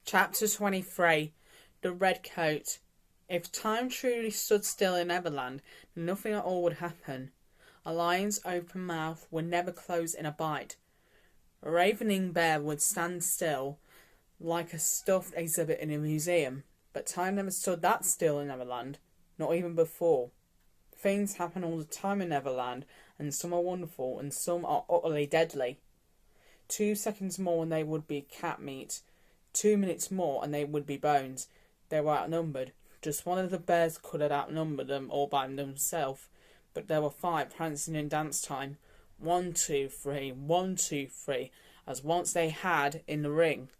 Chapter 23 The Red Coat. If time truly stood still in Neverland, nothing at all would happen. A lion's open mouth would never close in a bite. A ravening bear would stand still, like a stuffed exhibit in a museum. But time never stood that still in Neverland, not even before. Things happen all the time in Neverland, and some are wonderful, and some are utterly deadly. 2 seconds more and they would be cat meat. 2 minutes more and they would be bones. They were outnumbered. Just one of the bears could have outnumbered them all by themselves, but there were 5 prancing in dance time. 1, 2, 3, 1, 2, 3, as once they had in the ring.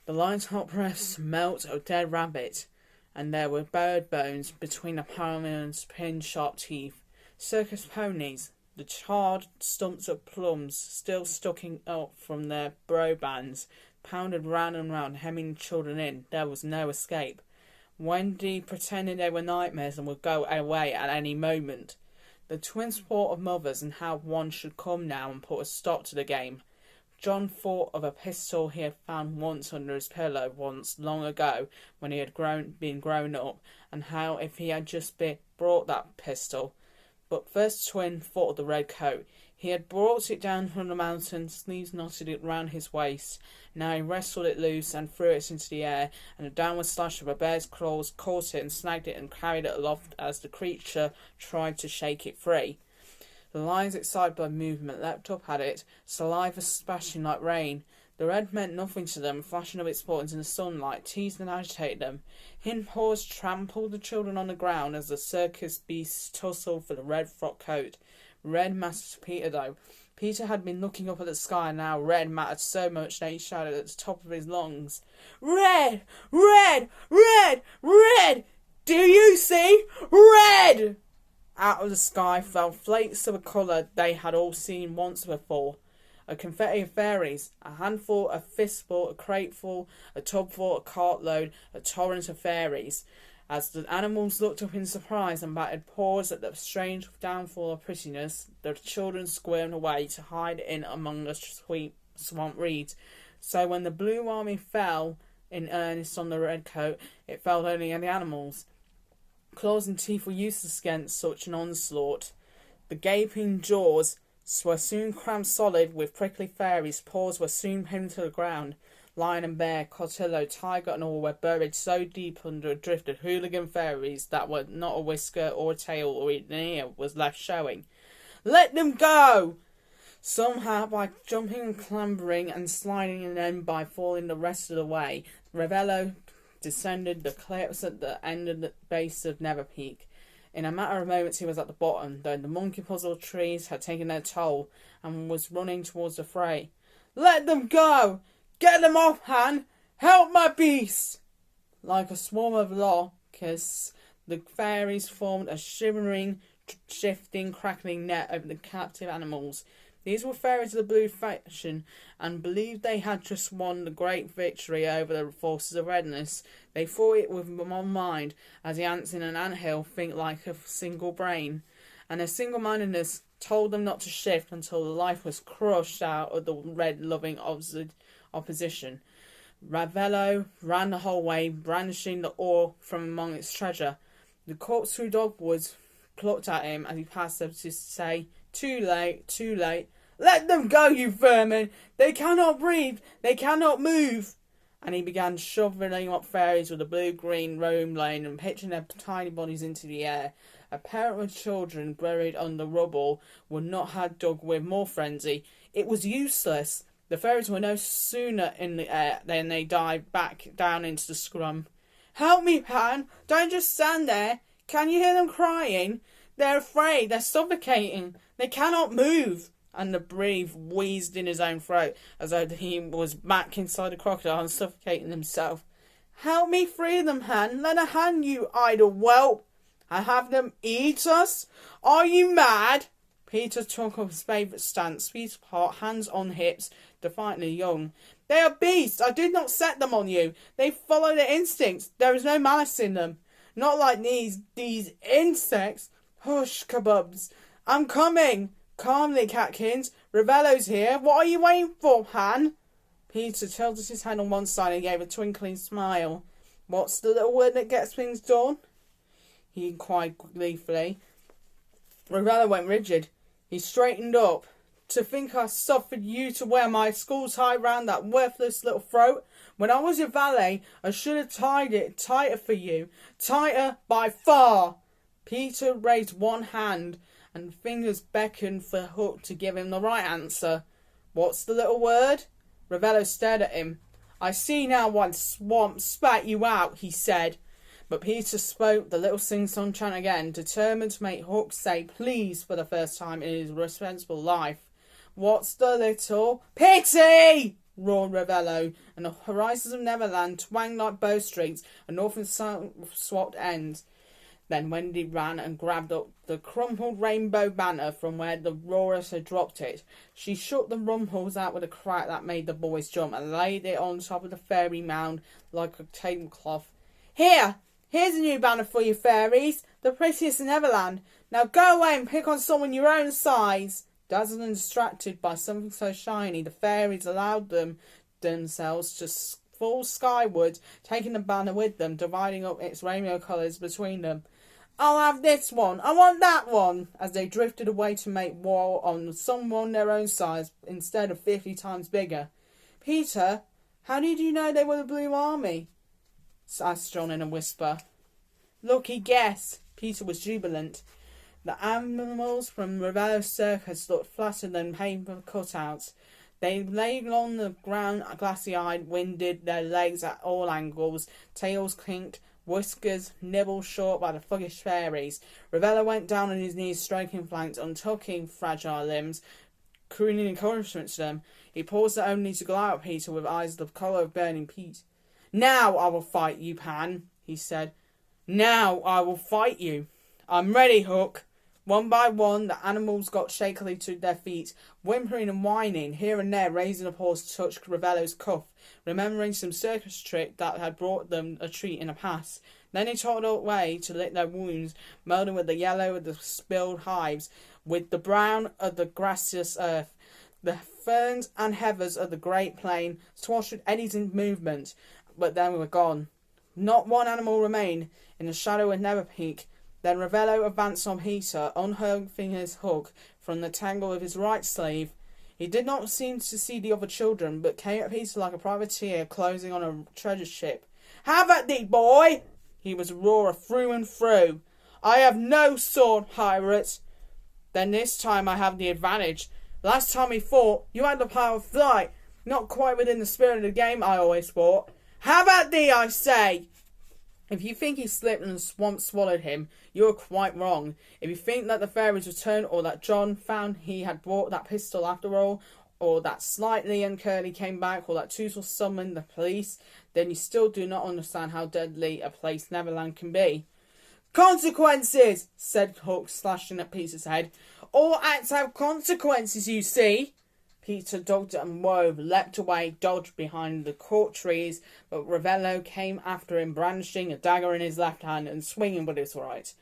The lion's hot breath smelt of dead rabbit, and there were bird bones between the ponies' pin-sharp teeth. Circus ponies, the charred stumps of plums still sticking up from their brow-bands, pounded round and round, hemming children in. There was no escape. Wendy pretended they were nightmares and would go away at any moment. The twins thought of mothers and how one should come now and put a stop to the game. John thought of a pistol he had found once under his pillow once long ago when he had been grown up, and how if he had just brought that pistol. But first twin thought of the red coat. He had brought it down from the mountain, sleeves knotted it round his waist. Now he wrestled it loose and threw it into the air, and a downward slash of a bear's claws caught it and snagged it and carried it aloft as the creature tried to shake it free. The lions, excited by movement, leapt up at it, saliva splashing like rain. The red meant nothing to them, flashing of its paws in the sunlight, teased and agitated them. Hind paws trampled the children on the ground as the circus beasts tussled for the red frock coat. Red mattered to Peter, though. Peter had been looking up at the sky, and now red mattered so much that he shouted at the top of his lungs, "Red! Red! Red! Red! Do you see? Red!" Out of the sky fell flakes of a colour they had all seen once before. A confetti of fairies, a handful, a fistful, a crateful, a tubful, a cartload, a torrent of fairies. As the animals looked up in surprise and batted paws at the strange downfall of prettiness, the children squirmed away to hide in among the sweet swamp reeds. So when the blue army fell in earnest on the red coat, it fell only on the animals. Claws and teeth were useless against such an onslaught. The gaping jaws were soon crammed solid with prickly fairies. Paws were soon pinned to the ground. Lion and bear, cotillo, tiger and all were buried so deep under a drift of hooligan fairies that not a whisker or a tail or an ear was left showing. "Let them go!" Somehow, by jumping and clambering and sliding, and then by falling the rest of the way, Ravello descended the cliffs at the end of the base of Never Peak. In a matter of moments he was at the bottom, though the monkey puzzle trees had taken their toll, and was running towards the fray. "Let them go! Get them off, Han! Help my beast!" Like a swarm of locusts, the fairies formed a shimmering, shifting, crackling net over the captive animals. These were fairies of the blue faction, and believed they had just won the great victory over the forces of redness. They fought it with one mind, as the ants in an anthill think like a single brain, and their single-mindedness told them not to shift until the life was crushed out of the red-loving opposition. Ravello ran the whole way, brandishing the oar from among its treasure. The corkscrew dogwoods plucked at him as he passed them to say, "Too late, too late. Let them go, you vermin! They cannot breathe, they cannot move!" And he began shoveling up fairies with the blue-green roam lane and pitching their tiny bodies into the air. A parent with children buried under rubble would not have dug with more frenzy. It was useless. The fairies were no sooner in the air than they dived back down into the scrum. "Help me, Pan! Don't just stand there! Can you hear them crying? They're afraid, they're suffocating, they cannot move!" And the breath wheezed in his own throat, as though he was back inside the crocodile and suffocating himself. "Help me free them, Han! Lend a hand, you idle whelp! And have them eat us? Are you mad?" Peter took up his favourite stance, feet apart, hands on hips, defiantly young. "They are beasts! I did not set them on you! They follow their instincts! There is no malice in them! Not like these insects! Hush, kabubs! I'm coming! Calmly, catkins! Ravello's here! What are you waiting for, Han?" Peter tilted his head on one side and gave a twinkling smile. "What's the little word that gets things done?" he inquired gleefully. Ravello went rigid. He straightened up. "To think I suffered you to wear my school tie round that worthless little throat. When I was your valet, I should have tied it tighter for you. Tighter by far." Peter raised one hand, and fingers beckoned for Hook to give him the right answer. "What's the little word?" Ravello stared at him. "I see now why Swamp spat you out," he said. But Peter spoke the little sing-song chant again, determined to make Hook say please for the first time in his responsible life. "What's the little—" "Pity!" roared Ravello, and the horizons of Neverland twanged like bowstrings and north and south swapped ends. Then Wendy ran and grabbed up the crumpled rainbow banner from where the Roarers had dropped it. She shook the rumples out with a crack that made the boys jump and laid it on top of the fairy mound like a tablecloth. Here's a new banner for you fairies, the prettiest in Neverland. Now go away and pick on someone your own size." Dazzled and distracted by something so shiny, the fairies allowed themselves to fall skyward, taking the banner with them, dividing up its rainbow colours between them. "I'll have this one, I want that one," as they drifted away to make war on someone their own size instead of 50 times bigger. "Peter, how did you know they were the Blue Army?" asked John in a whisper. "Lucky guess." Peter was jubilant. The animals from Ravello's circus looked flatter than paper cutouts. They lay on the ground, glassy-eyed, winded, their legs at all angles, tails kinked, whiskers nibbled short by the thuggish fairies. Ravello went down on his knees, stroking flanks, untucking fragile limbs, crooning encouragement to them. He paused only to glower at Peter with eyes the colour of burning peat. "Now I will fight you, Pan," he said. "Now I will fight you. I'm ready, Hook." One by one, the animals got shakily to their feet, whimpering and whining, here and there raising a paw to touch Ravello's cuff, remembering some circus trick that had brought them a treat in the past. Then they trotted away to lick their wounds, melding with the yellow of the spilled hives, with the brown of the grassless earth. The ferns and heathers of the great plain swashed with eddies in movement, but then were gone. Not one animal remained in the shadow of Neverpeak. Then Ravello advanced on Peter, unhooking his hook from the tangle of his right sleeve. He did not seem to see the other children, but came at Peter like a privateer closing on a treasure ship. "Have at thee, boy!" He was a roarer through and through. "I have no sword, pirate." "Then this time I have the advantage. Last time we fought, you had the power of flight. Not quite within the spirit of the game, I always thought. Have at thee, I say!" If you think he slipped and the swamp swallowed him, you are quite wrong. If you think that the fairies returned, or that John found he had brought that pistol after all, or that Slightly and Curly came back, or that Tootles summoned the police, then you still do not understand how deadly a place Neverland can be. "Consequences!" said Hook, slashing at Peter's head. "All acts have consequences, you see." Peter dogged and wove, leapt away, dodged behind the cork trees, but Ravello came after him, brandishing a dagger in his left hand and swinging with his right.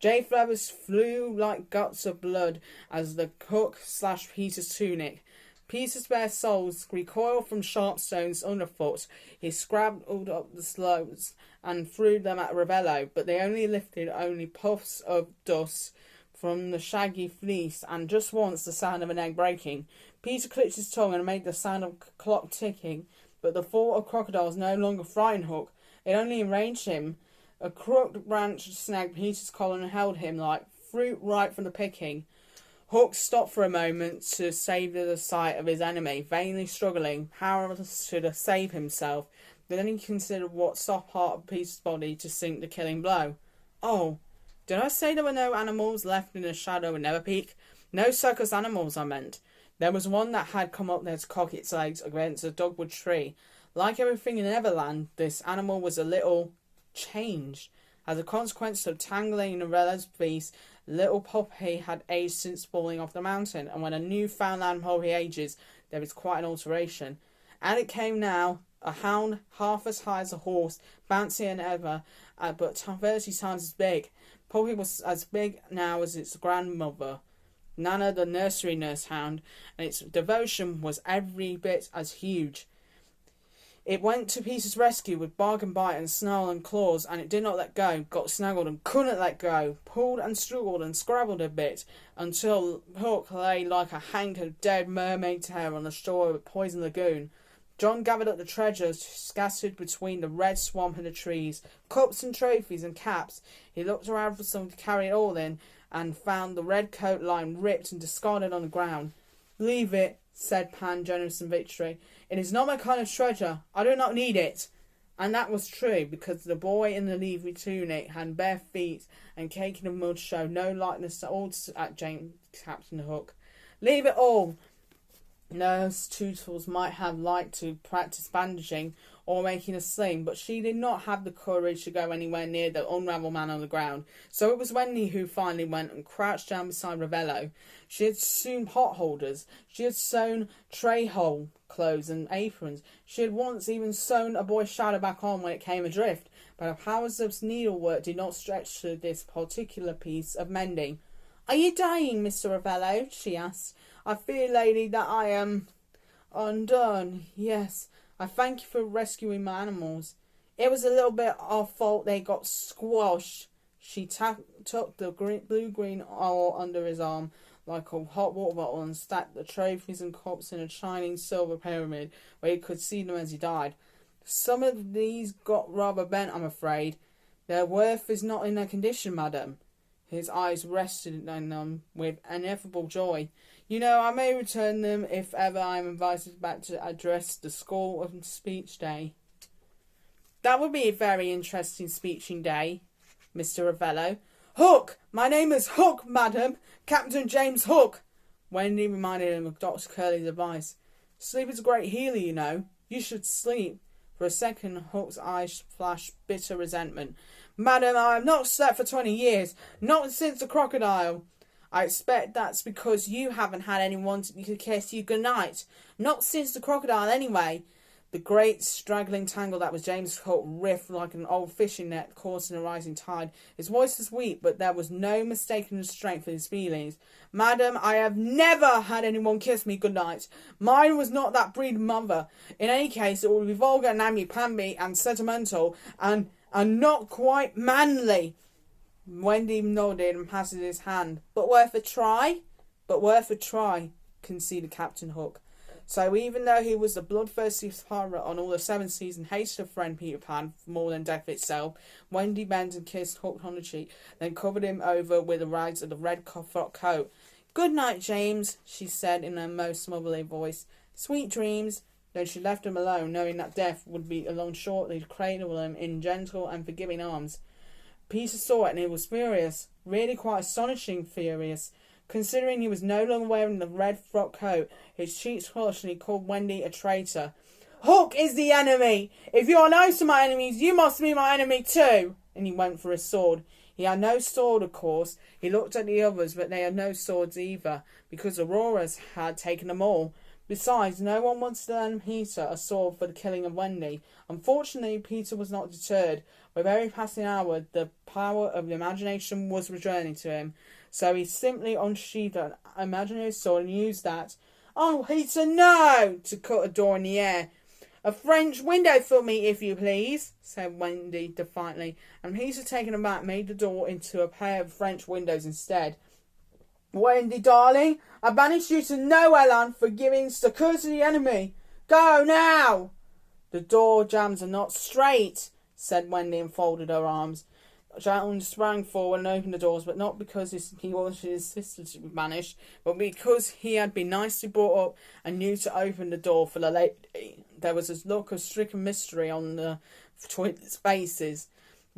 Jade feathers flew like guts of blood as the hook slashed Peter's tunic. Peter's bare soles recoiled from sharp stones underfoot. He scrabbled up the slopes and threw them at Ravello, but they only lifted puffs of dust from the shaggy fleece, and just once the sound of an egg breaking. Peter clicked his tongue and made the sound of a clock ticking, but the thought of crocodiles no longer frightened Hook. It only enraged him. A crooked branch snagged Peter's collar and held him like fruit ripe for the picking. Hook stopped for a moment to save the sight of his enemy, vainly struggling, powerless to save himself. But then he considered what soft part of Peter's body to sink the killing blow. "Oh, did I say there were no animals left in the shadow of Neverpeak? No circus animals, I meant. There was one that had come up there to cock its legs against a dogwood tree. Like everything in Neverland, this animal was a little changed. As a consequence of tangling in Ravello's fleece, little Poppy had aged since falling off the mountain, and when a Newfoundland puppy ages, there is quite an alteration. And it came now, a hound half as high as a horse, bouncier than ever, but 30 times as big. Poppy was as big now as its grandmother, Nana the nursery nurse hound, and its devotion was every bit as huge. It went to Peter's rescue with bark and bite and snarl and claws, and it did not let go, got snuggled and couldn't let go, pulled and struggled and scrabbled a bit, until Hook lay like a hank of dead mermaid's hair on the shore of a poison lagoon. John gathered up the treasures scattered between the red swamp and the trees, cups and trophies and caps. He looked around for someone to carry it all in, and found the red coat lying ripped and discarded on the ground. "Leave it," said Pan, generous in victory. "It is not my kind of treasure. I do not need it." And that was true, because the boy in the livery tunic had bare feet, and cake in the mud showed no likeness at all at Captain Hook. "Leave it all." Nurse Tootles might have liked to practice bandaging or making a sling, but she did not have the courage to go anywhere near the unravelled man on the ground. So it was Wendy who finally went and crouched down beside Ravello. She had sewn pot holders. She had sewn tray-hole clothes and aprons. She had once even sewn a boy's shadow back on when it came adrift, but her powers of needlework did not stretch to this particular piece of mending. "Are you dying, Mr. Ravello?" she asked. "I fear, lady, that I am undone. Yes, I thank you for rescuing my animals. It was a little bit our fault they got squashed." She tucked the blue-green owl under his arm like a hot water bottle and stacked the trophies and cups in a shining silver pyramid where he could see them as he died. "Some of these got rather bent, I'm afraid. Their worth is not in their condition, madam." His eyes rested on them with ineffable joy. "You know, I may return them if ever I am invited back to address the School of Speech Day." "That would be a very interesting speeching day, Mr. Ravello." "Hook! My name is Hook, madam. Captain James Hook." Wendy reminded him of Dr. Curley's advice. "Sleep is a great healer, you know. You should sleep." For a second, Hook's eyes flashed bitter resentment. "Madam, I have not slept for 20 years. Not since the crocodile." "I expect that's because you haven't had anyone to kiss you goodnight. Not since the crocodile, anyway." The great straggling tangle that was James Hook riffed like an old fishing net caught in a rising tide. His voice was weak, but there was no mistaking the strength of his feelings. "Madam, I have never had anyone kiss me goodnight. Mine was not that breed mother. In any case, it would be vulgar, namby-pamby, and sentimental, and not quite manly." Wendy nodded and patted his hand. "But worth a try?" "But worth a try," conceded Captain Hook. So even though he was the bloodthirsty pirate on all the seven seas and hated her friend Peter Pan more than death itself, Wendy bent and kissed Hook on the cheek, then covered him over with the rags of the red frock coat. "Good night, James," she said in her most motherly voice. "Sweet dreams." Then she left him alone, knowing that death would be along shortly to cradle him in gentle and forgiving arms. Peter saw it, and he was furious, really quite astonishing furious. Considering he was no longer wearing the red frock coat, his cheeks flushed and he called Wendy a traitor. "Hook is the enemy! If you are nice to my enemies, you must be my enemy too!" And he went for his sword. He had no sword, of course. He looked at the others, but they had no swords either, because Aurora's had taken them all. Besides, no one wanted to lend Peter a sword for the killing of Wendy. Unfortunately, Peter was not deterred. With every passing hour, the power of the imagination was returning to him. So he simply unsheathed an imaginary sword and used that. "Oh, Peter, no!" to cut a door in the air. "A French window for me, if you please," said Wendy defiantly, and Peter, taken aback, made the door into a pair of French windows instead. "Wendy, darling, I banish you to Nowhereland for giving succour to the enemy. Go now!" "The door jambs are not straight," said Wendy, and folded her arms. John sprang forward and opened the doors, but not because he wanted his sister to be banished, but because he had been nicely brought up and knew to open the door for the lady. There was a look of stricken mystery on the twins' faces.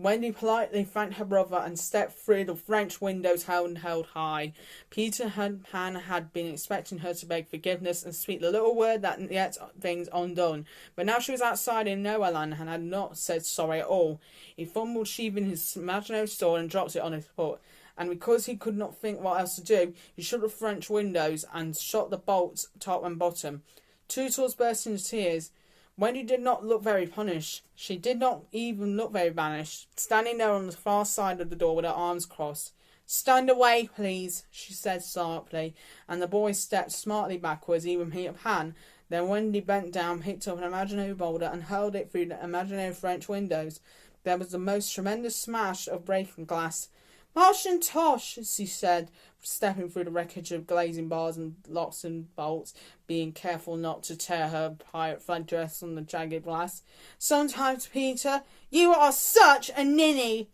Wendy politely thanked her brother and stepped through the French windows held high. Peter Pan had been expecting her to beg forgiveness and speak the little word that yet things undone, but now she was outside in Nowhereland and had not said sorry at all. He fumbled sheathing his imaginary sword and dropped it on his foot, and because he could not think what else to do, he shut the French windows and shot the bolts top and bottom. Tootles burst into tears. Wendy did not look very punished. She did not even look very banished, standing there on the far side of the door with her arms crossed. "Stand away, please," she said sharply, and the boys stepped smartly backwards. Even Peter Pan, Then Wendy bent down, picked up an imaginary boulder and hurled it through the imaginary French windows. There was the most tremendous smash of breaking glass. "Marsh and tosh," she said, stepping through the wreckage of glazing bars and locks and bolts, being careful not to tear her pirate flag dress on the jagged glass. "Sometimes, Peter, you are such a ninny."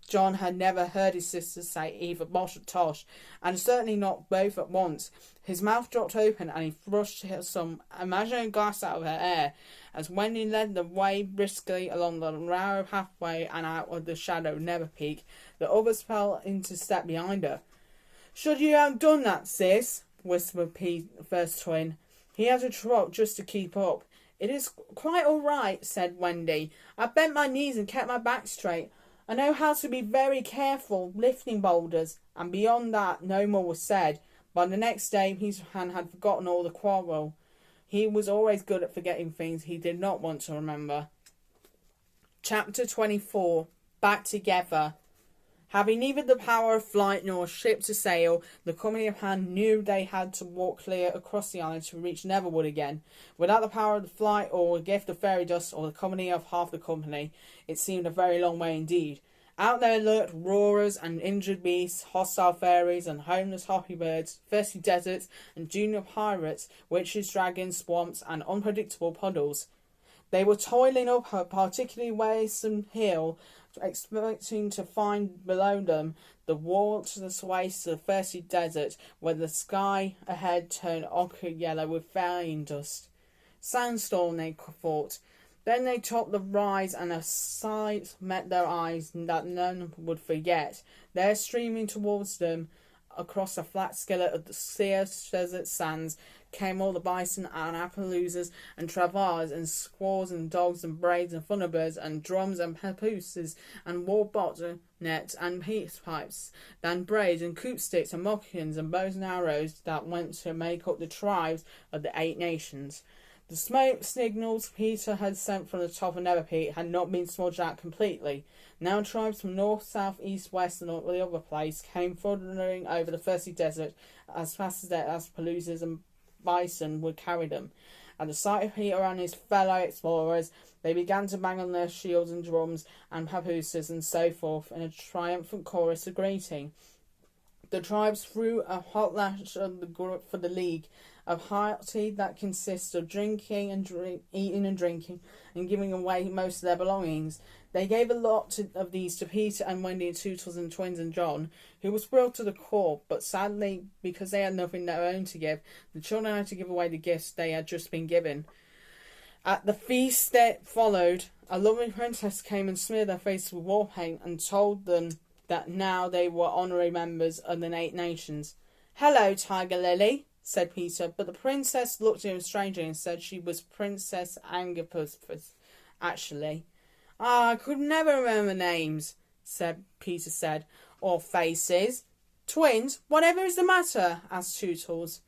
John had never heard his sister say either "bosh" or "tosh," and certainly not both at once. His mouth dropped open, and he thrust some imaginary glass out of her air, as Wendy led the way briskly along the narrow pathway and out of the shadow of Neverpeak. The others fell into step behind her. "Should you have done that, sis?" whispered Pete's first twin. He had to trot just to keep up. "It is quite all right," said Wendy. "I bent my knees and kept my back straight. I know how to be very careful lifting boulders," and beyond that no more was said. By the next day Peter Pan had forgotten all the quarrel. He was always good at forgetting things he did not want to remember. Chapter 24. Back Together. Having neither the power of flight nor a ship to sail, the company of Pan knew they had to walk clear across the island to reach Neverwood again. Without the power of the flight or a gift of fairy dust or the company of half the company, it seemed a very long way indeed. Out there lurked roarers and injured beasts, hostile fairies and homeless hoppy birds, thirsty deserts and junior pirates, witches, dragons, swamps and unpredictable puddles. They were toiling up a particularly wearisome hill, expecting to find below them the waterless waste of the thirsty desert, where the sky ahead turned ochre yellow with fairy dust. Sandstorm, they thought. Then they topped the rise, and a sight met their eyes that none would forget. There, streaming towards them across the flat skillet of the sere desert sands, came all the bison and Appaloosas and Travars and squaws and dogs and braids and thunderbirds and drums and papooses and war bonnets and peace pipes and braids and coop sticks and moccasins and bows and arrows that went to make up the tribes of the 8 nations. The smoke signals Peter had sent from the top of Neverpeak had not been smudged out completely. Now tribes from north, south, east, west and all the other place came thundering over the thirsty desert as fast as their Appaloosas and bison would carry them. At the sight of Peter and his fellow explorers, they began to bang on their shields and drums and papooses and so forth in a triumphant chorus of greeting. The tribes threw a hot lash for the League, a party that consists of eating and drinking and giving away most of their belongings. They gave a lot of these to Peter and Wendy and Tootles and twins and John, who was thrilled to the core, but sadly, because they had nothing of their own to give, the children had to give away the gifts they had just been given. At the feast that followed, a lovely princess came and smeared their faces with war paint and told them that now they were honorary members of the 8 nations. "Hello, Tiger Lily," said Peter, but the princess looked at him strangely and said she was Princess Angapus, actually. "I could never remember names," Peter said, "or faces." "Twins, whatever is the matter?" asked Tootles.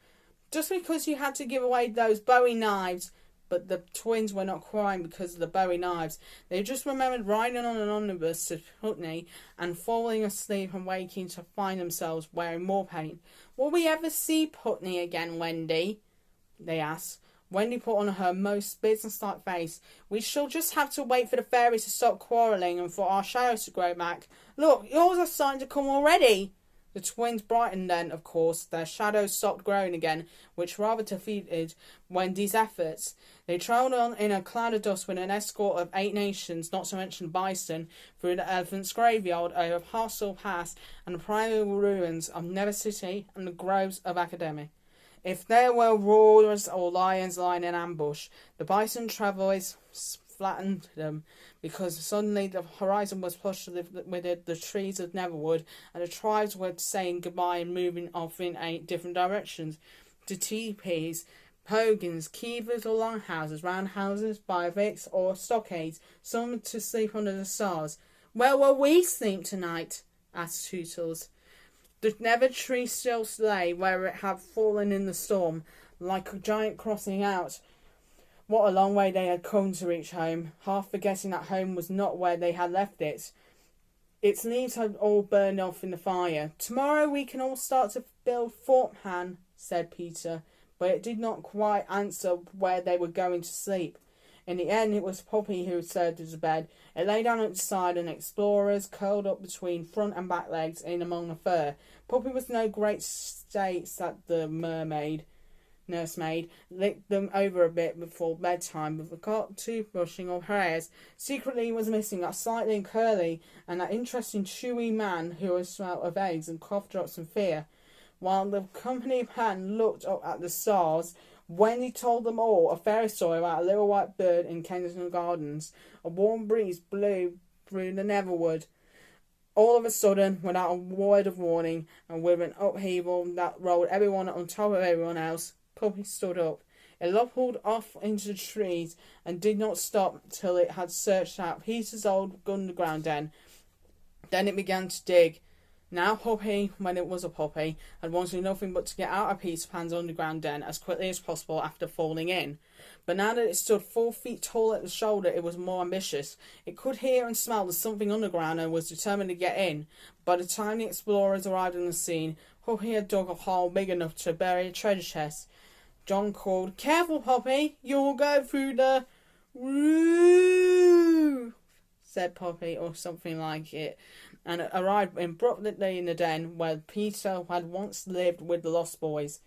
"Just because you had to give away those Bowie knives." But the twins were not crying because of the Bowie knives. They just remembered riding on an omnibus to Putney and falling asleep and waking to find themselves wearing more paint. "Will we ever see Putney again, Wendy?" they asked. Wendy put on her most businesslike face. "We shall just have to wait for the fairies to stop quarrelling and for our shadows to grow back. Look, yours are starting to come already." The twins brightened then, of course. Their shadows stopped growing again, which rather defeated Wendy's efforts. They travelled on in a cloud of dust with an escort of 8 nations, not to mention bison, through the elephant's graveyard, over Hostel Pass, and the primeval ruins of Never City and the groves of Academy. If there were roars or lions lying in ambush, the bison travellers flattened them, because suddenly the horizon was flushed with the trees of Neverwood, and the tribes were saying goodbye and moving off in 8 different directions, to teepees, pogans, keevers or longhouses, roundhouses, bivouacs or stockades, some to sleep under the stars. "Where will we sleep tonight?" asked Tootles. The Never tree still lay where it had fallen in the storm, like a giant crossing out. What a long way they had come to reach home, half forgetting that home was not where they had left it. Its leaves had all burned off in the fire. "Tomorrow we can all start to build Fort Pan," said Peter. but it did not quite answer where they were going to sleep. In the end, it was Poppy who served as a bed. It lay down at its side, and explorers curled up between front and back legs in among the fur. Poppy was no great states that the nursemaid licked them over a bit before bedtime, but forgot toothbrushing or hairs. Secretly was missing that slightly curly and that interesting chewy man who had smelt of eggs and cough drops in fear. While the company pan looked up at the stars, Wendy told them all a fairy story about a little white bird in Kensington Gardens. A warm breeze blew through the Neverwood. All of a sudden, without a word of warning, and with an upheaval that rolled everyone on top of everyone else, Poppy stood up. It loppled off into the trees and did not stop till it had searched out Peter's old underground den. Then it began to dig. Now Poppy, when it was a puppy, had wanted nothing but to get out of Peter Pan's underground den as quickly as possible after falling in. But now that it stood 4 feet tall at the shoulder, it was more ambitious. It could hear and smell the something underground and was determined to get in. By the time the explorers arrived on the scene, Poppy had dug a hole big enough to bury a treasure chest. John called, "Careful, Poppy, you'll go through the roof," said Poppy, or something like it, and arrived abruptly in the den where Peter had once lived with the Lost Boys.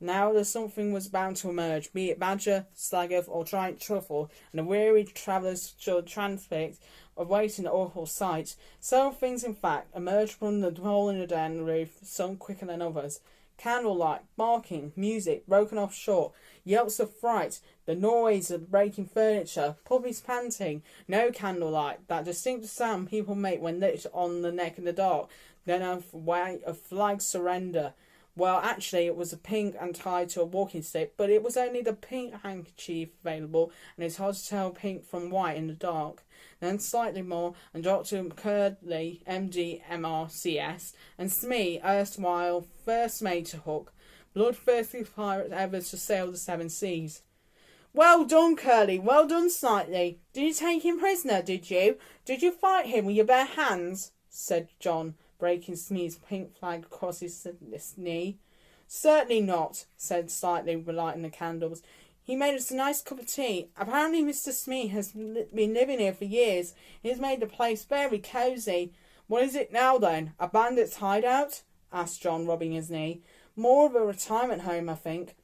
Now the something was bound to emerge, be it badger, slaggoth, or giant truffle, and the weary travellers stood transfixed, awaiting the awful sight. Several things, in fact, emerged from the hole in the den roof, some quicker than others. Candlelight, barking, music, broken off short, yelps of fright, the noise of breaking furniture, puppies panting, no candlelight, that distinctive sound people make when lit on the neck in the dark, then a flag surrender. Well, actually, it was a pink and tied to a walking stick, but it was only the pink handkerchief available, and it's hard to tell pink from white in the dark. Then slightly more, and Dr. Curley, MD, MRCS, and Smee, erstwhile first mate to Hook, bloodthirsty pirate ever to sail the 7 seas. "Well done, Curly, well done, Slightly. Did you take him prisoner, did you? Did you fight him with your bare hands?" said John, breaking Smee's pink flag across his knee. "Certainly not," said Slightly, relighting the candles. "He made us a nice cup of tea. Apparently Mr. Smee has been living here for years. He has made the place very cosy." "What is it now, then? A bandit's hideout?" asked John, rubbing his knee. "More of a retirement home, I think,"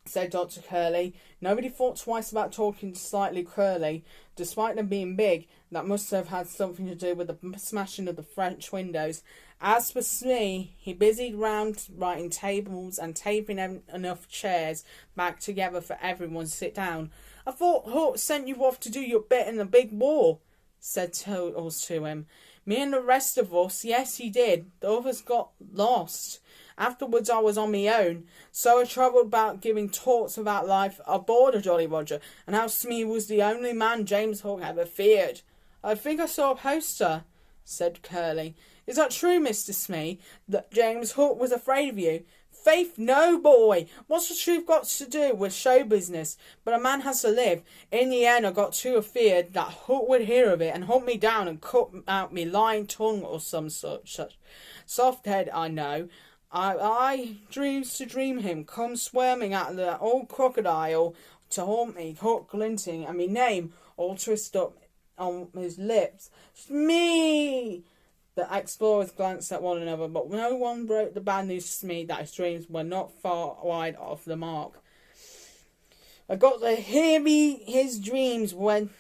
said Dr. Curley. Nobody thought twice about talking to Slightly Curly. Despite them being big, that must have had something to do with the smashing of the French windows. As for Smee, he busied round writing tables and taping enough chairs back together for everyone to sit down. "I thought Hook sent you off to do your bit in the big war," said Toodles to him. "Me and the rest of us, yes, he did. The others got lost. Afterwards I was on my own, so I travelled about giving talks about life aboard a Jolly Roger, and how Smee was the only man James Hook ever feared." "I think I saw a poster," said Curly. "Is that true, Mr. Smee, that James Hook was afraid of you?" "Faith, no, boy. What's the truth got to do with show business? But a man has to live. In the end I got too afeard that Hook would hear of it and hunt me down and cut out me lying tongue or some such. Soft head, I know. I dreams to dream him come swarming at the old crocodile to haunt me, Hook glinting, and me name all twisted up on his lips. "Smee!" The explorers glanced at one another, but no one broke the bad news to Smee that his dreams were not far wide off the mark. "I got to hear me his dreams when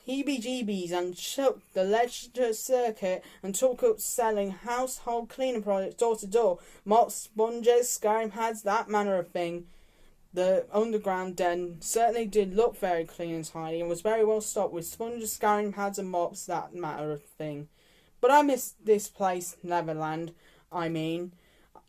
heebie-jeebies and shook the leisure circuit and took up selling household cleaning products door to door, mops, sponges, scouring pads, that manner of thing." The underground den certainly did look very clean and tidy, and was very well stocked with sponges, scouring pads, and mops, that matter of thing. "But I miss this place, Neverland, I mean."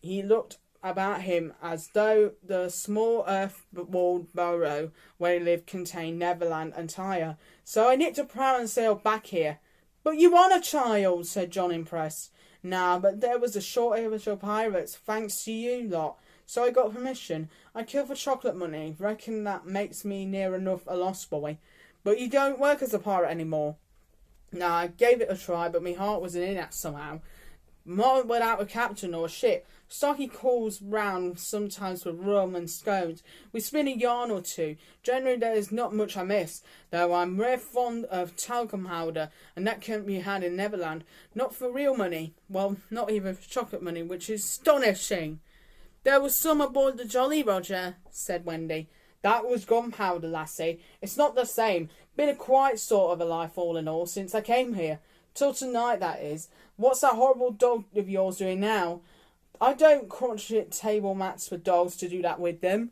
He looked about him as though the small earth-walled burrow where he lived contained Neverland entire. "So I nipped a prow and sailed back here." "But you want a child," said John, impressed. "Nah, but there was a shortage of pirates, thanks to you lot. So I got permission. I kill for chocolate money. Reckon that makes me near enough a lost boy." "But you don't work as a pirate anymore." "Nah, I gave it a try, but my heart wasn't in it somehow." Not without a captain or a ship. Stocky calls round sometimes with rum and scones. We spin a yarn or two. Generally there is not much I miss, though I'm rare fond of talcum powder, and that can't be had in Neverland. Not for real money. Well, not even for chocolate money, which is astonishing. There was some aboard the Jolly Roger, said Wendy. That was gunpowder, lassie. It's not the same. Been a quiet sort of a life all in all since I came here. Till tonight, that is. What's that horrible dog of yours doing now? I don't crochet table mats for dogs to do that with them.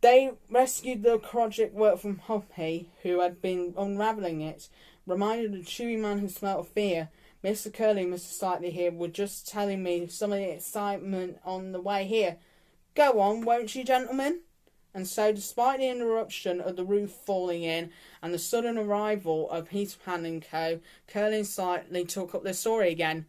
They rescued the crochet work from Hoppy, who had been unravelling it. Reminded the chewy man who smelt of fear. Mr. Curly and Mr. Slightly here were just telling me some of the excitement on the way here. Go on, won't you, gentlemen? And so, despite the interruption of the roof falling in and the sudden arrival of Peter Pan and Co., Curly and Slightly took up their story again.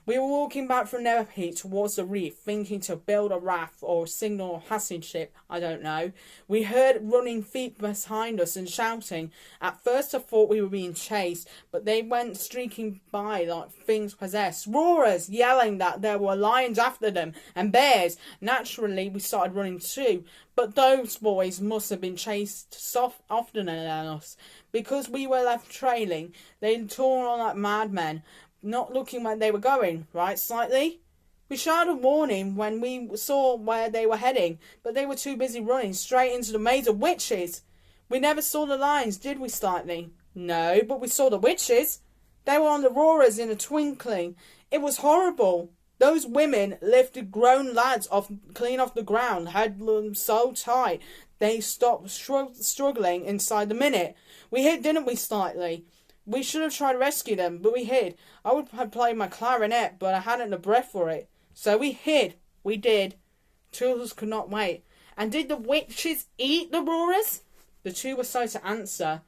We were walking back from Neverpeak towards the reef, thinking to build a raft or signal a passage ship, I don't know. We heard running feet behind us and shouting. At first I thought we were being chased, but they went streaking by like things possessed. Roarers yelling that there were lions after them and bears. Naturally we started running too, but those boys must have been chased oftener than us. Because we were left trailing, they tore on like madmen, not looking where they were going, right, Slightly? We shouted warning when we saw where they were heading, but they were too busy running straight into the maze of witches. We never saw the lions, did we, Slightly? No, but we saw the witches. They were on the roarers in a twinkling. It was horrible. Those women lifted grown lads clean off the ground, had them so tight they stopped struggling inside the minute. We hid, didn't we, Slightly? We should have tried to rescue them, but we hid. I would have played my clarinet, but I hadn't the breath for it. So we hid. We did. Two of us could not wait. And did the witches eat the roarers? The two were slow to answer.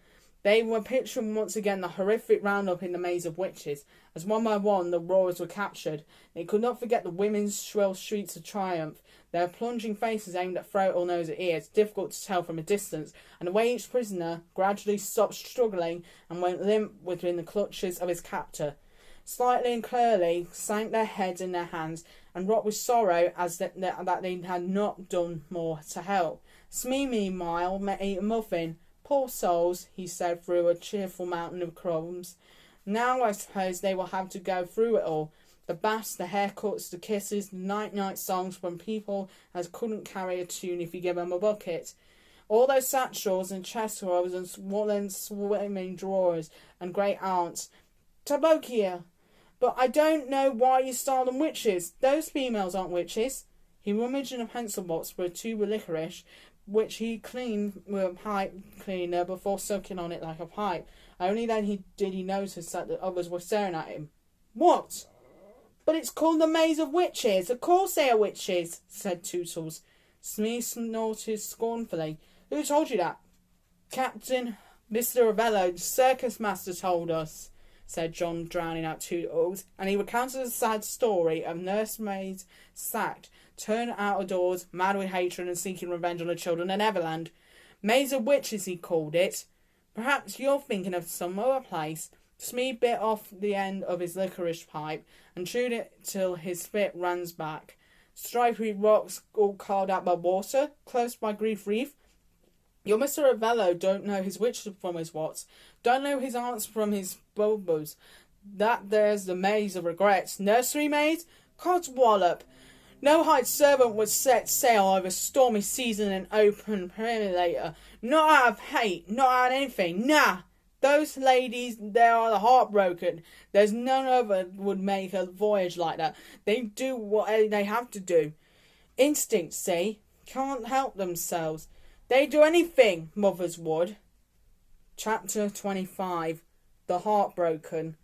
They were picturing once again the horrific roundup in the maze of witches. As one by one the roarers were captured, they could not forget the women's shrill shrieks of triumph, their plunging faces aimed at throat or nose or ears, difficult to tell from a distance, and the way each prisoner gradually stopped struggling and went limp within the clutches of his captor. Slightly and Curly sank their heads in their hands and rocked with sorrow as that they had not done more to help. Smee, meanwhile, ate a muffin. Poor souls, he said through a cheerful mountain of crumbs. Now I suppose they will have to go through it all. The baths, the haircuts, the kisses, the night-night songs from people as couldn't carry a tune if you give them a bucket. All those satchels and chest robes and woolen swimming drawers and great aunts. Tabokia! But I don't know why you style them witches. Those females aren't witches. He rummaged in a pencil box for a tube of licorice, which he cleaned with a pipe cleaner before sucking on it like a pipe. Only then did he notice that the others were staring at him. What? But it's called the Maze of Witches. Of course they are witches, said Tootles. Smee snorted scornfully. Who told you that? Captain Mr. Ravello, the circus master, told us, said John, drowning out Tootles, and he recounted the sad story of nursemaids sacked, turned out of doors, mad with hatred and seeking revenge on the children of Neverland. Maze of Witches, he called it. Perhaps you're thinking of some other place. Smee bit off the end of his licorice pipe and chewed it till his spit ran back. Stripy rocks all carved out by water, close by Grief Reef. Your Mr. Ravello don't know his witches from his wats, don't know his aunts from his bulbos. That there's the Maze of Regrets. Nursery maids? Codswallop! No hide servant would set sail over stormy season and open perambulator. Not out of hate, not out of anything, nah! Those ladies, they are the heartbroken. There's none other would make a voyage like that. They do what they have to do. Instinct, see? Can't help themselves. They do anything, mothers would. Chapter 25. The Heartbroken.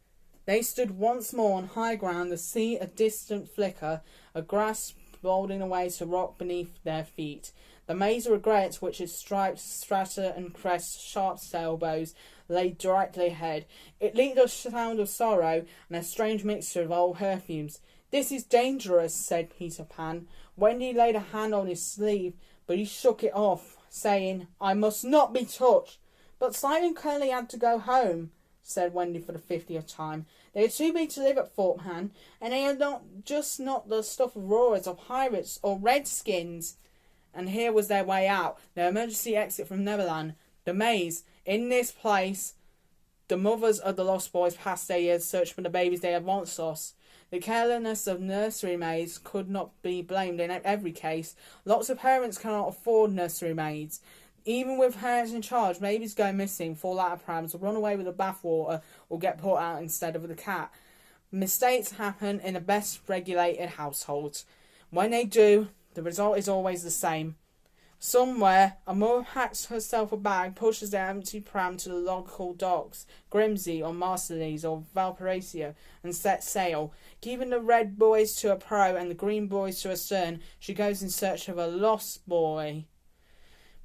They stood once more on high ground, the sea a distant flicker, a grass folding away to rock beneath their feet. The maze of regrets, which is striped strata and crest sharp sailbows, lay directly ahead. It leaked a sound of sorrow and a strange mixture of old perfumes. This is dangerous, said Peter Pan. Wendy laid a hand on his sleeve, but he shook it off, saying, I must not be touched. But Slightly and Curly had to go home. said Wendy for the 50th time. They are too big to live at Thorpe Han, and they are not the stuff of roarers, of pirates, or redskins. And here was their way out, their emergency exit from Neverland, the maze. In this place, the mothers of the lost boys passed their years searching for the babies they had once lost. The carelessness of nursery maids could not be blamed in every case. Lots of parents cannot afford nursery maids. Even with parents in charge, babies go missing, fall out of prams, or run away with the bathwater, or get put out instead of the cat. Mistakes happen in the best regulated households. When they do, the result is always the same. Somewhere, a mother packs herself a bag, pushes the empty pram to the local docks, Grimsby or Marseilles or Valparaiso, and sets sail. Keeping the red boys to a prow and the green boys to a stern, she goes in search of a lost boy.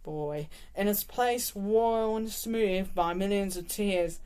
In a place worn smooth by millions of tears.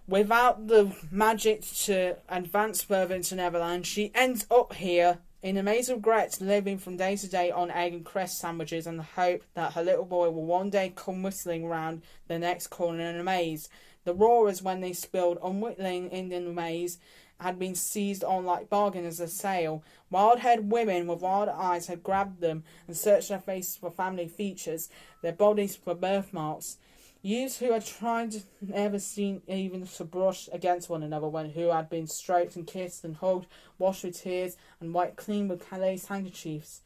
Without the magic to advance further into Neverland, she ends up here, in a maze of regrets, living from day to day on egg and cress sandwiches and the hope that her little boy will one day come whistling round the next corner in a maze. The roarers, when they spilled unwittingly in the maze, had been seized on like bargainers a sale. Wild-haired women with wild eyes had grabbed them and searched their faces for family features, their bodies for birthmarks. Youths who had tried never seen even to brush against one another, who had been stroked and kissed and hugged, washed with tears and wiped clean with lace handkerchiefs.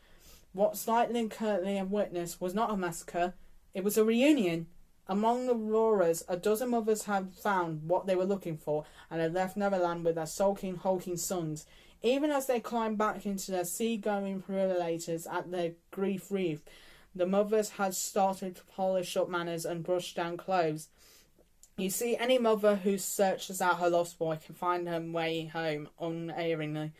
What Slightly and Curtly had witnessed was not a massacre, it was a reunion. Among the roarers, a dozen mothers had found what they were looking for and had left Neverland with their sulking, hulking sons. Even as they climbed back into their sea-going perolators at their grief reef, the mothers had started to polish up manners and brush down clothes. You see, any mother who searches out her lost boy can find her way home unerringly.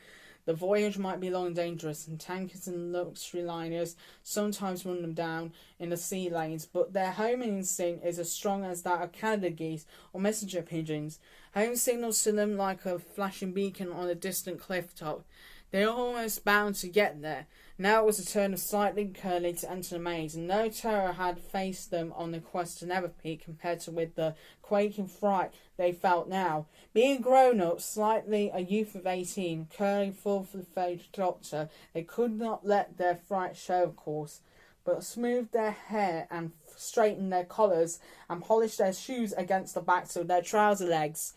The voyage might be long and dangerous, and tankers and luxury liners sometimes run them down in the sea lanes, but their homing instinct is as strong as that of Canada geese or messenger pigeons. Home signals to them like a flashing beacon on a distant cliff top. They are almost bound to get there. Now it was the turn of Slightly and Curly to enter the maze, and no terror had faced them on the quest to Neverpeak compared with the quaking fright they felt now. Being grown-up, Slightly a youth of 18, Curly full-fledged doctor, they could not let their fright show, of course, but smoothed their hair and straightened their collars and polished their shoes against the backs of their trouser legs.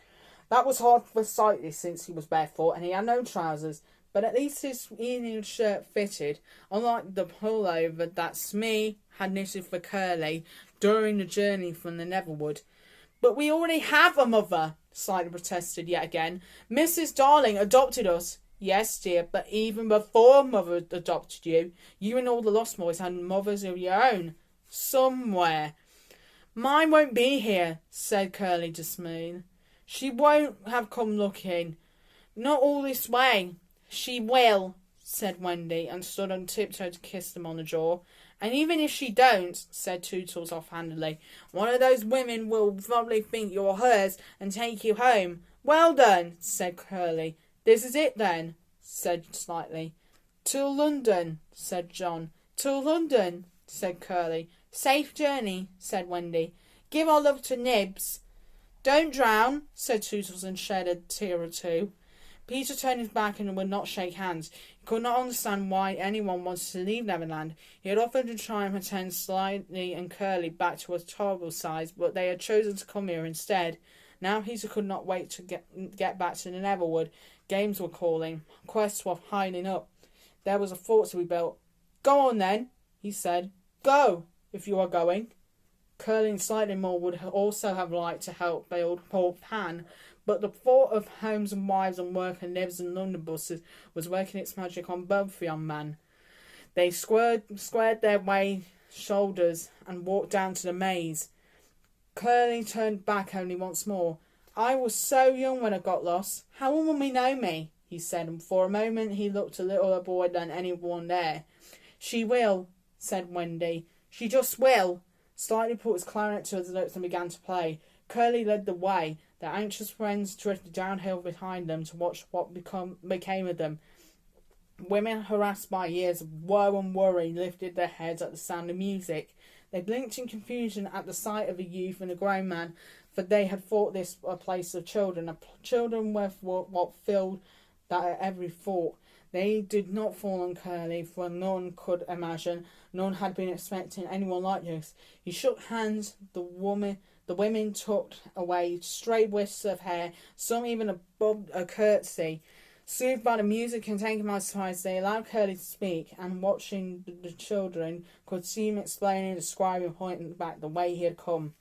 That was hard for Slightly since he was barefoot and he had no trousers. But at least his evening shirt fitted, unlike the pullover that Smee had knitted for Curly during the journey from the Neverwood. But we already have a mother, Slightly protested yet again. Mrs. Darling adopted us. Yes, dear, but even before mother adopted you, you and all the lost boys had mothers of your own. Somewhere. Mine won't be here, said Curly to Smee. She won't have come looking. Not all this way. She will, said Wendy, and stood on tiptoe to kiss them on the jaw. And even if she don't, said Tootles offhandedly, one of those women will probably think you're hers and take you home. Well done, said Curly. This is it then, said Slightly. To London, said John. To London, said Curly. Safe journey, said Wendy. Give our love to Nibs. Don't drown, said Tootles, and shed a tear or two. Peter turned his back and would not shake hands. He could not understand why anyone wanted to leave Neverland. He had offered to try and return Slightly and Curly back to a tolerable size, but they had chosen to come here instead. Now Peter could not wait to get back to the Neverwood. Games were calling. Quests were piling up. There was a fort to be built. Go on then, he said. Go, if you are going. Curly and Slightly more would also have liked to help build Port Pan, but the thought of homes and wives and work and lives and London buses was working its magic on both the young men. They squared their way shoulders and walked down to the maze. Curly turned back only once more. I was so young when I got lost. How will Mummy know me? He said, and for a moment he looked a littler boy than anyone there. She will, said Wendy. She just will. Slightly put his clarinet to his lips and began to play. Curly led the way. Their anxious friends drifted downhill behind them to watch what became of them. Women harassed by years of woe and worry lifted their heads at the sound of music. They blinked in confusion at the sight of a youth and a grown man, for they had thought this a place of children. Children were what filled that at every thought. They did not fall on Curly, for none could imagine, none had been expecting anyone like this. He shook hands. The women tucked away stray wisps of hair, some even above a curtsy. Soothed by the music and taken by surprise, they allowed Curly to speak, and watching the children could see him explaining, describing, pointing back the way he had come.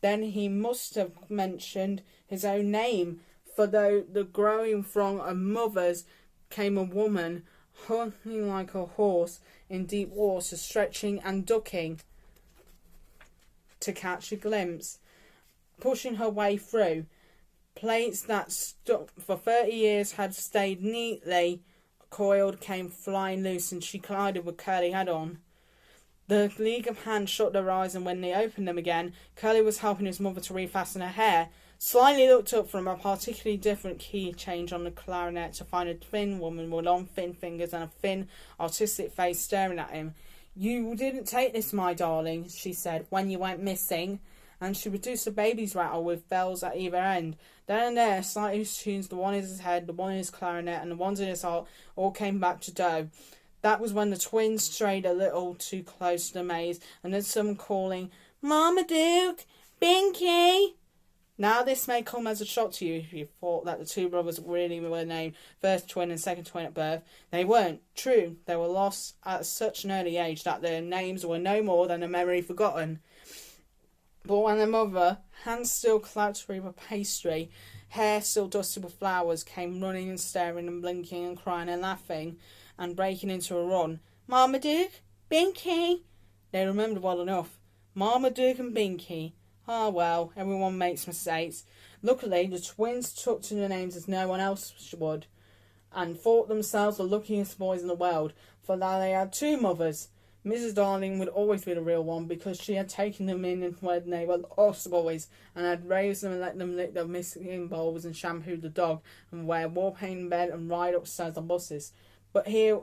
Then he must have mentioned his own name, for though the growing throng of mothers came a woman, hunting like a horse in deep water, stretching and ducking to catch a glimpse, pushing her way through. Plates that stuck for 30 years had stayed neatly coiled came flying loose, and she collided with Curly head on. The League of Hands shut their eyes, and when they opened them again, Curly was helping his mother to refasten her hair. Slightly looked up from a particularly different key change on the clarinet to find a thin woman with long thin fingers and a thin, artistic face staring at him. "You didn't take this, my darling," she said, "when you went missing." And she produced a baby's rattle with bells at either end. Then and there, slightly tunes, the one in his head, the one in his clarinet, and the ones in his heart, all came back to dough. That was when the twins strayed a little too close to the maze, and then someone calling, "Marmaduke! Binky!" Now this may come as a shock to you if you thought that the two brothers really were named first twin and second twin at birth. They weren't. True, they were lost at such an early age that their names were no more than a memory forgotten. But when their mother, hands still clapped through the pastry, hair still dusted with flowers, came running and staring and blinking and crying and laughing and breaking into a run, "Marmaduke! Binky!" They remembered well enough. Marmaduke and Binky. Ah, well, everyone makes mistakes. Luckily, the twins took to their names as no one else would, and thought themselves the luckiest boys in the world, for that they had two mothers. Mrs. Darling would always be the real one, because she had taken them in when they were lost boys, and had raised them and let them lick their missing bowls and shampoo the dog, and wear war-paint in bed and ride upstairs on buses. But here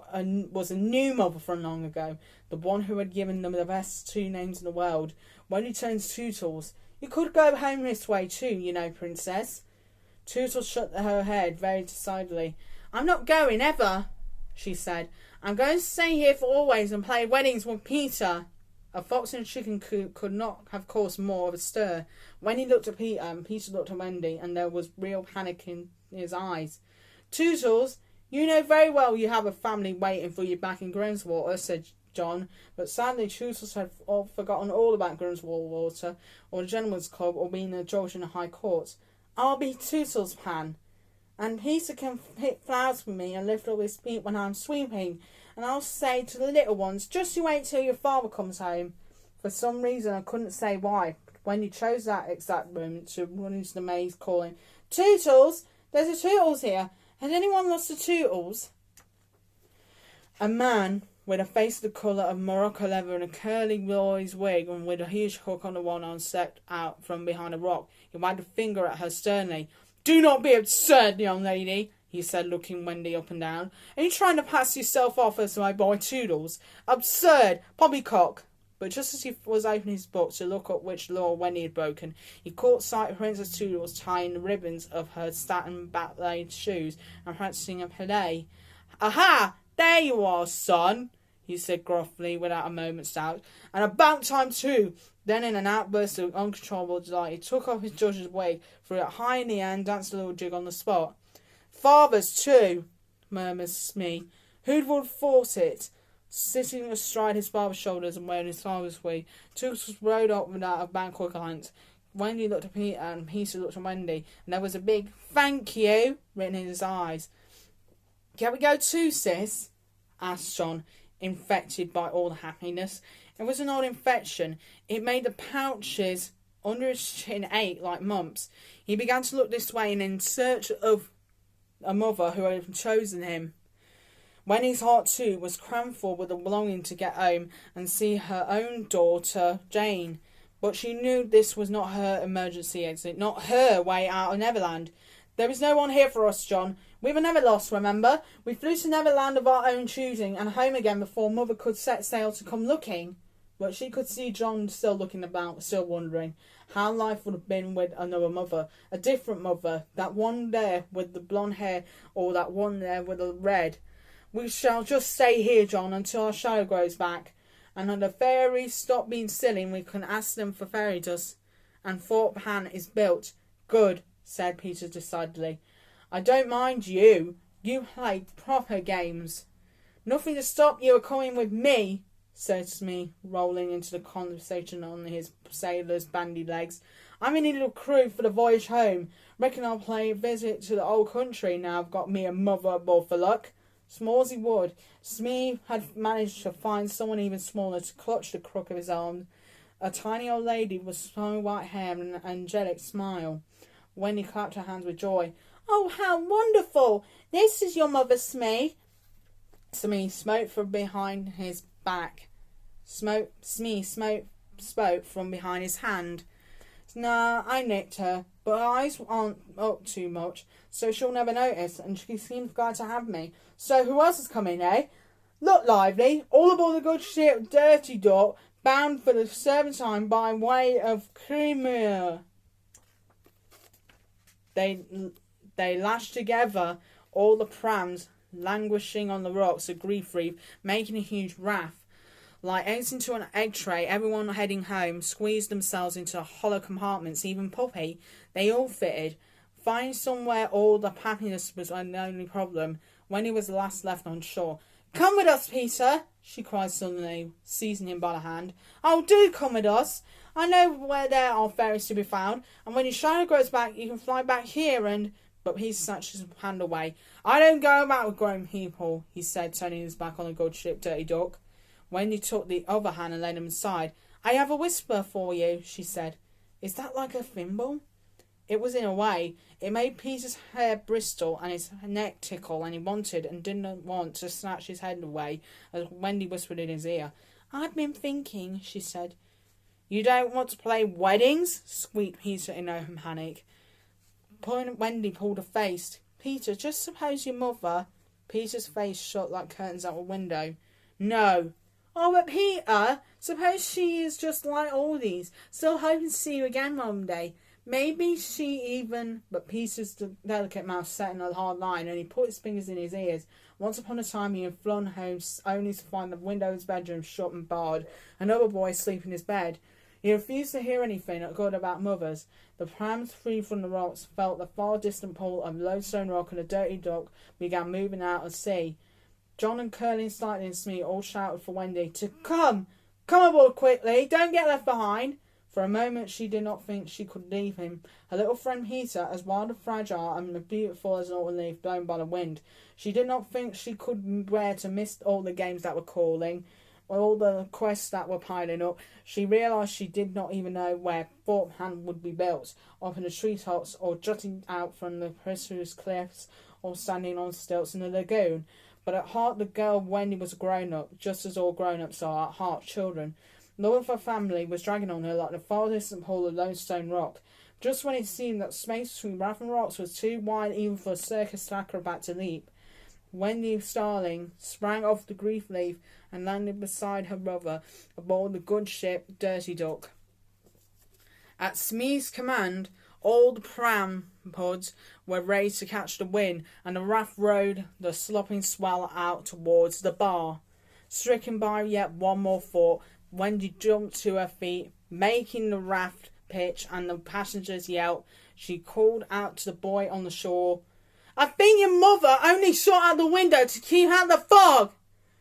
was a new mother from long ago, the one who had given them the best two names in the world. When he turns Tootles, "You could go home this way too, you know, Princess." Tootles shook her head very decidedly. "I'm not going, ever," she said. "I'm going to stay here for always and play weddings with Peter." A fox in a chicken coop could not have caused more of a stir. When he looked at Peter, and Peter looked at Wendy, and there was real panic in his eyes. "Tootles, you know very well you have a family waiting for you back in Grimswater," said John, but sadly Tootles had forgotten all about Grimswater, or the Gentlemen's Club, or being a judge in the High Court. "I'll be Tootles' Pan, and Peter can pick flowers for me and lift up his feet when I'm sweeping, and I'll say to the little ones, 'Just you wait till your father comes home.'" For some reason I couldn't say why, when he chose that exact moment to run into the maze calling, "Tootles! There's a Tootles here! Has anyone lost a Tootles?" A man with a face the colour of Morocco leather and a curly boy's wig, and with a huge hook on the one arm, stepped out from behind a rock. He wagged a finger at her sternly. "Do not be absurd, young lady," he said, looking Wendy up and down. "Are you trying to pass yourself off as my boy Tootles? Absurd! Poppycock!" But just as he was opening his book to look up which law Wendy had broken, he caught sight of Princess Tootles tying the ribbons of her satin ballet shoes and practising a palais. "Aha! There you are, son," he said gruffly, without a moment's doubt. "And about time too." Then, in an outburst of uncontrollable delight, he took off his judge's wig, threw it high in the air, and danced a little jig on the spot. "Father's too," murmured Smee. "Who would have thought it?" Sitting astride his father's shoulders and wearing his father's wig, Tootles rode up without a backward glance. Wendy looked at Peter, and Peter looked at Wendy, and there was a big "Thank you" written in his eyes. "Can we go too, sis?" asked John, infected by all the happiness. It was an odd infection. It made the pouches under his chin ache like mumps. He began to look this way and in search of a mother who had chosen him. Wendy's heart too was crammed full with a longing to get home and see her own daughter Jane. But she knew this was not her emergency exit, not her way out of Neverland. "There is no one here for us, John. We were never lost, remember? We flew to Neverland of our own choosing and home again before Mother could set sail to come looking." But she could see John still looking about, still wondering. how life would have been with another mother, a different mother, that one there with the blonde hair or that one there with the red. We shall just stay here, John, until our shadow grows back, and when the fairies stop being silly, we can ask them for fairy dust. And Thorpe Han is built. Good, said Peter decidedly. I don't mind you. You play proper games. Nothing to stop you coming with me, said Smee, rolling into the conversation on his sailor's bandy legs. I'm in a little crew for the voyage home. Reckon I'll pay a visit to the old country now I've got me a mother aboard for luck. Small as he would, Smee had managed to find someone even smaller to clutch the crook of his arm. A tiny old lady with snowy white hair and an angelic smile. Wendy clapped her hands with joy. Oh, how wonderful! This is your mother, Smee. Smee spoke from behind his back. Smee spoke from behind his hand. Nah, I nicked her, but her eyes aren't up too much, so she'll never notice, and she seems glad to have me. So who else is coming, eh? Look lively, all aboard the good ship Dirty Duck, bound for the Serpentine by way of Crimea. They lashed together, all the prams languishing on the rocks of Grief Reef, making a huge raft. Like eggs into an egg tray, everyone heading home squeezed themselves into hollow compartments, even Puppy. They all fitted. Finding somewhere all the happiness was the only problem. When he was the last left on shore. Come with us, Peter, she cried suddenly, seizing him by the hand. Oh, do come with us. I know where there are fairies to be found, and when your shadow grows back, you can fly back here and... But Peter snatched his hand away. I don't go about with grown people, he said, turning his back on the good ship Dirty Duck. Wendy took the other hand and led him aside. I have a whisper for you, she said. Is that like a thimble? It was in a way. It made Peter's hair bristle and his neck tickle, and he wanted and didn't want to snatch his head away as Wendy whispered in his ear. I've been thinking, she said. You don't want to play weddings? Squeaked Peter in a panic. Wendy pulled a face. Peter, just suppose your mother... Peter's face shut like curtains out a window. No. Oh, but Peter, suppose she is just like all these, still hoping to see you again one day. Maybe she even... But Peter's delicate mouth set in a hard line, and he put his fingers in his ears. Once upon a time he had flown home only to find the window of his bedroom shut and barred, another boy asleep in his bed. He refused to hear anything good about mothers. The prams free from the rocks felt the far distant pool of Lodestone Rock, and the Dirty Duck began moving out at sea. John and Curly and Slightly and Smee all shouted for Wendy to come aboard quickly, don't get left behind. For a moment she did not think she could leave him. Her little friend Peter, as wild and fragile and beautiful as an autumn leaf blown by the wind, she did not think she could bear to miss all the games that were calling, all the quests that were piling up. She realised she did not even know where Thorpe Han would be built, up in the treetops, or jutting out from the precipitous cliffs, or standing on stilts in the lagoon. But at heart the girl Wendy was a grown-up, just as all grown-ups are at heart children. The love of her family was dragging on her like the far distant pool of Lodestone Rock. Just when it seemed that space between Raff and rocks was too wide even for a circus acrobat to leap, Wendy Starling sprang off the Grief Leaf and landed beside her brother aboard the good ship Dirty Duck. At Smee's command, all the pram pods were raised to catch the wind, and the raft rode the slopping swell out towards the bar. Stricken by yet one more thought, Wendy jumped to her feet, making the raft pitch and the passengers yelp. She called out to the boy on the shore, I think your mother only shot out the window to keep out the fog.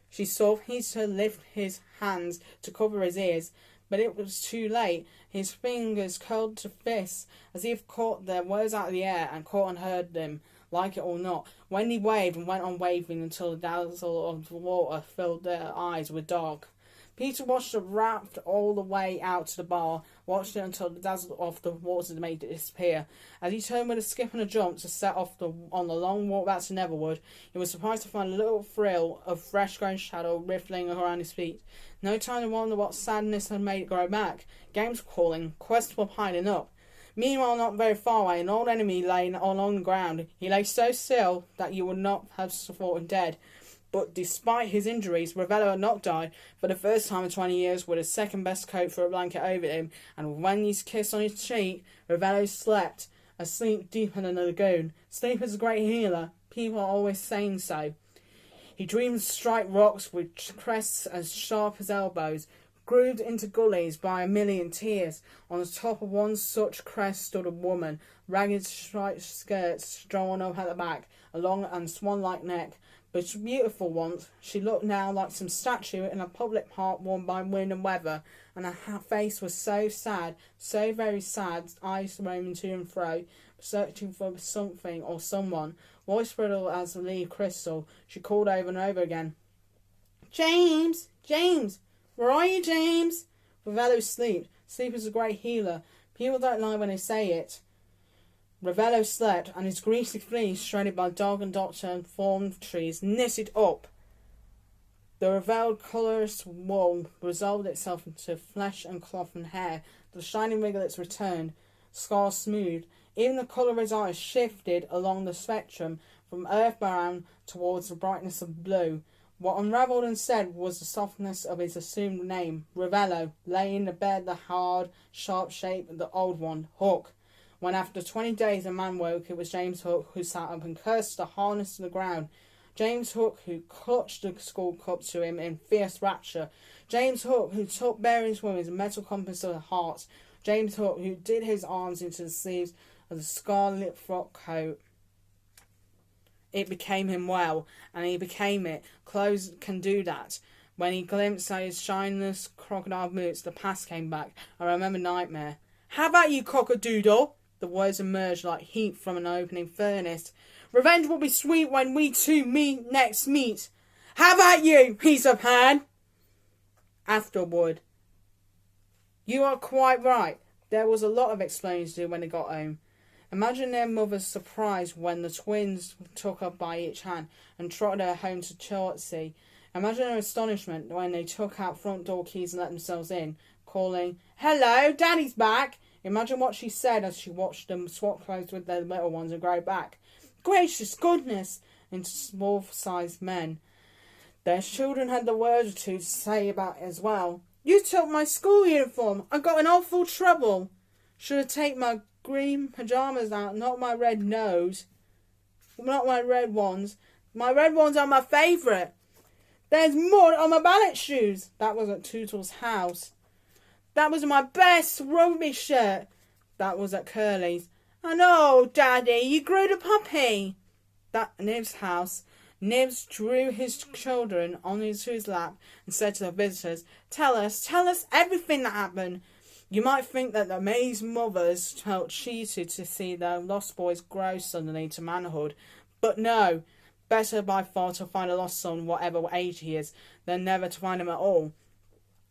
She saw Peter lift his hands to cover his ears, but it was too late. His fingers curled to fists, as if caught their words out of the air and caught and heard them, like it or not. Wendy waved and went on waving until the dazzle of the water filled their eyes with dark. Peter watched the raft all the way out to the bar, watched it until the dazzle of the water made it disappear. As he turned with a skip and a jump to set off on the long walk back to Neverwood, he was surprised to find a little thrill of fresh-grown shadow rippling around his feet. No time to wonder what sadness had made it grow back. Games were calling, quests were piling up. Meanwhile, not very far away, an old enemy lay along the ground. He lay so still that you would not have thought him dead. But despite his injuries, Ravello had not died. For the first time in 20 years, with his second best coat for a blanket over him, and when he's kissed on his cheek, Ravello slept, asleep deeper than a lagoon. Sleep is a great healer. People are always saying so. He dreamed strike rocks with crests as sharp as elbows, grooved into gullies by a million tears. On the top of one such crest stood a woman, ragged striped skirts drawn up at the back, a long and swan-like neck. But beautiful once, she looked now like some statue in a public park worn by wind and weather, and her face was so sad, so very sad, eyes roaming to and fro, searching for something or someone. Voice brittle as a leaf crystal, she called over and over again, "James! James! Where are you, James?" Ravello slept. Sleep is a great healer. People don't lie when they say it. Ravello slept, and his greasy fleece, shredded by dog and doctor and thorn trees, knitted up. The ravelled colourless wool resolved itself into flesh and cloth and hair. The shining riglets returned, scars smoothed. Even the colour of his eyes shifted along the spectrum from earth brown towards the brightness of blue. What unravelled instead was the softness of his assumed name. Ravello lay in the bed, the hard, sharp shape of the old one, Hook. When after 20 days a man woke, it was James Hook, who sat up and cursed the harness to the ground. James Hook, who clutched the skull cup to him in fierce rapture. James Hook, who took bearings from his metal compass of the heart. James Hook, who did his arms into the sleeves of the scarlet frock coat. It became him well, and he became it. Clothes can do that. When he glimpsed at his shineless crocodile boots, the past came back. I remember nightmare. "How about you, cock-a-doodle?" The words emerged like heat from an opening furnace. "Revenge will be sweet when we two next meet. How about you, piece of pan?" Afterward. You are quite right. There was a lot of explaining to do when they got home. Imagine their mother's surprise when the twins took her by each hand and trotted her home to Chertsey. Imagine her astonishment when they took out front door keys and let themselves in, calling, "Hello, Daddy's back." Imagine what she said as she watched them swap clothes with their little ones and grow back. Gracious goodness! Into small-sized men. Their children had the word or two to say about it as well. "You took my school uniform. I got in awful trouble. Should have taken my green pyjamas out, not my red nose. Not my red ones. My red ones are my favourite. There's mud on my ballet shoes." That was at Tootle's house. "That was my best rugby shirt." That was at Curly's. "And oh, Daddy, you grew the puppy." That Nib's house. Nibs drew his children onto his lap and said to the visitors, tell us everything that happened." You might think that the amazed mothers felt cheated to see their lost boys grow suddenly to manhood. But no, better by far to find a lost son, whatever age he is, than never to find him at all.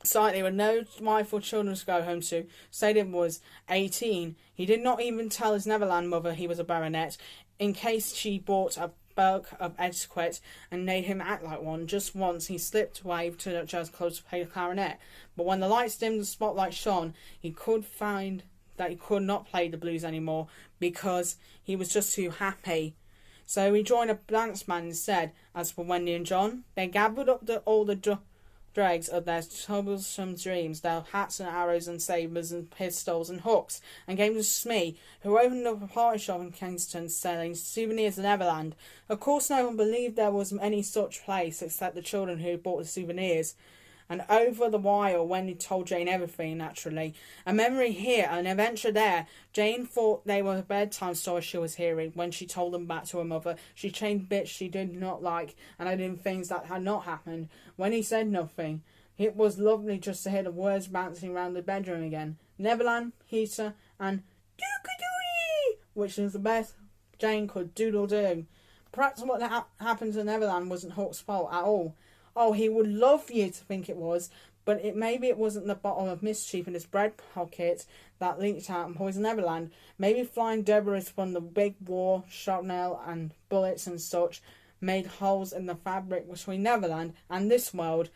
Slightly, with no wife or children to go home to, Sadie was 18. He did not even tell his Neverland mother he was a baronet, in case she bought a bulk of etiquette and made him act like one. Just once he slipped away to the jazz club to play the clarinet, but when the lights dimmed and the spotlight shone, he could find that he could not play the blues anymore because he was just too happy. So he joined a dance band instead. As for Wendy and John, they gathered up all the dregs of their troublesome dreams, their hats and arrows and sabres and pistols and hooks, and gave them to Smee, who opened up a party shop in Kingston selling souvenirs of Neverland. Of course no one believed there was any such place except the children who bought the souvenirs. And over the while, Wendy told Jane everything, naturally. A memory here, an adventure there. Jane thought they were bedtime stories she was hearing when she told them back to her mother. She changed bits she did not like, and added things that had not happened. When he said nothing, it was lovely just to hear the words bouncing round the bedroom again. Neverland, Peter, and Dookadooey, which was the best Jane could doodle-do. Perhaps what happened to Neverland wasn't Hook's fault at all. Oh, he would love you to think it was, but maybe it wasn't the bottle of mischief in his bread pocket that leaked out and poisoned Neverland. Maybe flying debris from the big war, shrapnel and bullets and such, made holes in the fabric between Neverland and this world.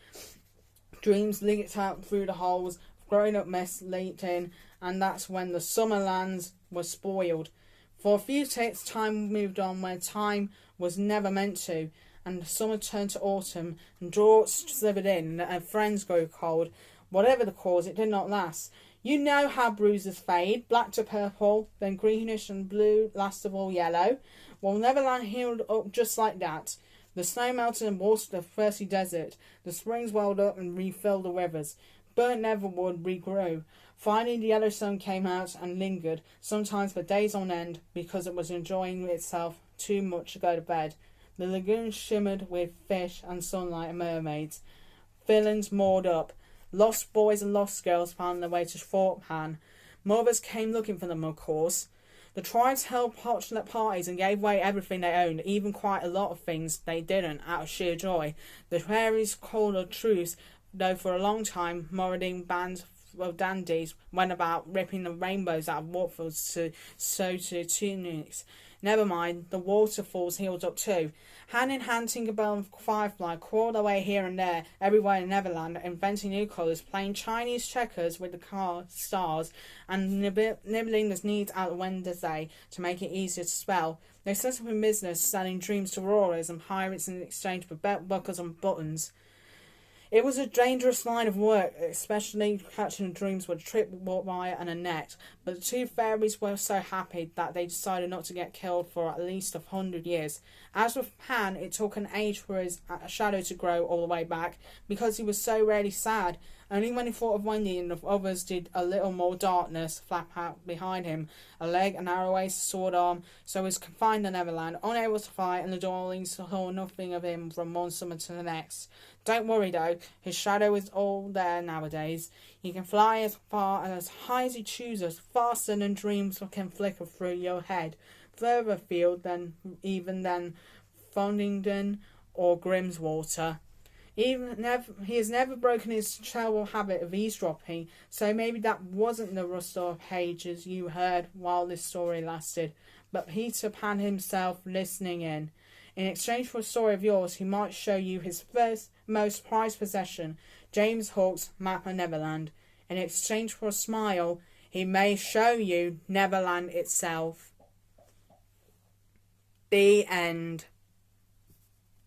Dreams leaked out through the holes, grown-up mess leaked in, and that's when the summer lands were spoiled. For a few ticks, time moved on where time was never meant to, and summer turned to autumn, and drought slithered in, and friends grew cold. Whatever the cause, it did not last. You know how bruises fade, black to purple, then greenish and blue, last of all yellow. Well, Neverland healed up just like that. The snow melted and watered the thirsty desert. The springs welled up and refilled the rivers. Burnt Neverwood regrew. Finally, the yellow sun came out and lingered, sometimes for days on end, because it was enjoying itself too much to go to bed. The lagoon shimmered with fish and sunlight and mermaids. Villains moored up. Lost boys and lost girls found their way to Fort Pan. Mothers came looking for them, of course. The tribes held potluck parties and gave away everything they owned, even quite a lot of things they didn't, out of sheer joy. The fairies called a truce, though for a long time marauding bands of dandies went about ripping the rainbows out of waterfalls to sew to tunics. Never mind, the waterfalls healed up too. Hand in hand, Tinkerbell and Firefly crawled away here and there, everywhere in Neverland, inventing new colours, playing Chinese checkers with the stars, and nibbling the needs out of Wednesday to make it easier to spell. They set up in business, selling dreams to roarers and pirates in exchange for belt buckles and buttons. It was a dangerous line of work, especially catching dreams with a tripwire and a net, but the two fairies were so happy that they decided not to get killed for at least 100 years. As with Pan, it took an age for his shadow to grow all the way back, because he was so rarely sad. Only when he thought of Wendy and of others did a little more darkness flap out behind him, a leg, an arrow ace, a sword arm, so he was confined to Neverland, unable to fly, and the darlings saw nothing of him from one summer to the next. Don't worry though, his shadow is all there nowadays. He can fly as far and as high as he chooses, faster than dreams can flicker through your head, further afield than Fondington or Grimswater. He has never broken his terrible habit of eavesdropping, so maybe that wasn't the rustle of pages you heard while this story lasted, but Peter Pan himself listening in. In exchange for a story of yours, he might show you his first, most prized possession, James Hook's Map of Neverland. In exchange for a smile, he may show you Neverland itself. The end.